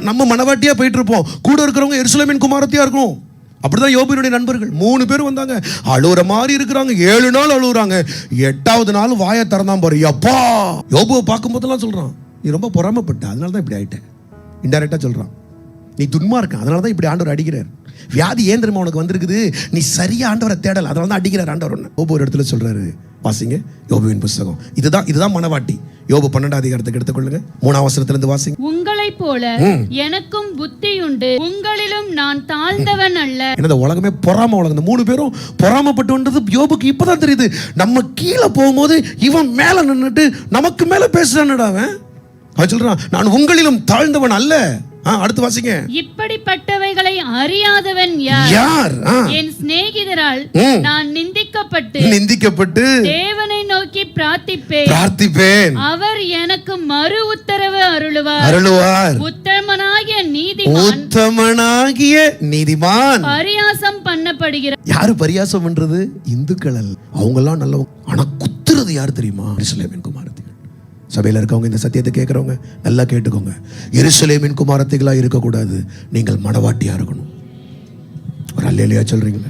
நம்ம மனவாட்டியா போயிட்டு இருப்போம், கூட இருக்கிறவங்க எருசலேமின் குமாரத்தியா இருக்கும். அப்படிதான் யோபுவினுடைய நண்பர்கள் 3 பேர் வந்தாங்க, அழுவுற மாதிரி இருக்கிறாங்க. 7 நாள் அழுகுறாங்க. 8வது நாள் வாயை திறந்தான் பாரு, அப்பா. யோபுவை பார்க்கும் போதெல்லாம் சொல்றான், நீ ரொம்ப பொறாமப்பட்ட, அதனால தான் இப்படி ஆயிட்ட. இன்டைரக்டா சொல்றான், நீ துன்மார்க்க, அதனால தான் இப்படி ஆண்டவர் அடிக்கிறார். வியாதி ஏன் தெரியுமா உனக்கு வந்திருக்குது, நீ சரியா ஆண்டவரை தேடல, அதனால தான் அடிக்கிறார் ஆண்டவர். யோபு ஒரு இடத்துல சொல்றாரு, வாசிங்க யோபுவின் புத்தகம். இதுதான் மனவாட்டி. யோபு 12ஆம் அதிகாரத்துக்கு எடுத்துக்கொள்ளுங்க, 3ஆம் வசனத்திலிருந்து வாசிங்க. உங்களைப் போல எனக்கும் புத்தி உண்டு, உங்களிலும் நான் தாழ்ந்தவன் அல்ல. என்னது உலகமே பொறாம உலகம். இந்த 3 பேரும் பொறாமப்பட்டுன்றது யோபுக்கு இப்பதான் தெரியுது. நம்ம கீழே போகும்போது இவன் மேல நின்னுட்டு நமக்கு மேல பேசுறான்டா அவன் சொல்றான், நான் உங்களிலும் தாழ்ந்தவன் அல்ல. அடுத்து வாசிங்க. இப்படிப்பட்டவைகளை அறியாதவன் யார்? என் சிநேகிதரால் நான் நிந்திக்கப்பட்டு தேவனை நோக்கி பிரார்த்திப்பேன். அவர் எனக்கு மறு உத்தரவு அருளுவார். உத்தமனாகிய நீதிமான் பரியாசம் பண்ணப்படுகிறார். யாரு பரியாசம் பண்றது? இந்துக்கள் அல்ல, அவங்க எல்லாம் நல்லவங்க. ஆனா குத்துறது யார் தெரியுமா? எருசலேமின் குமாரத்திகள். சபையில் இருக்கவங்க இந்த சத்தியத்தை கேட்குறவங்க நல்லா கேட்டுக்கோங்க. எருசலேமின் குமாரத்திகளா இருக்கக்கூடாது, நீங்கள் மனவாட்டியா இருக்கணும். ஒரு அல்லேலூயா சொல்றீங்களா?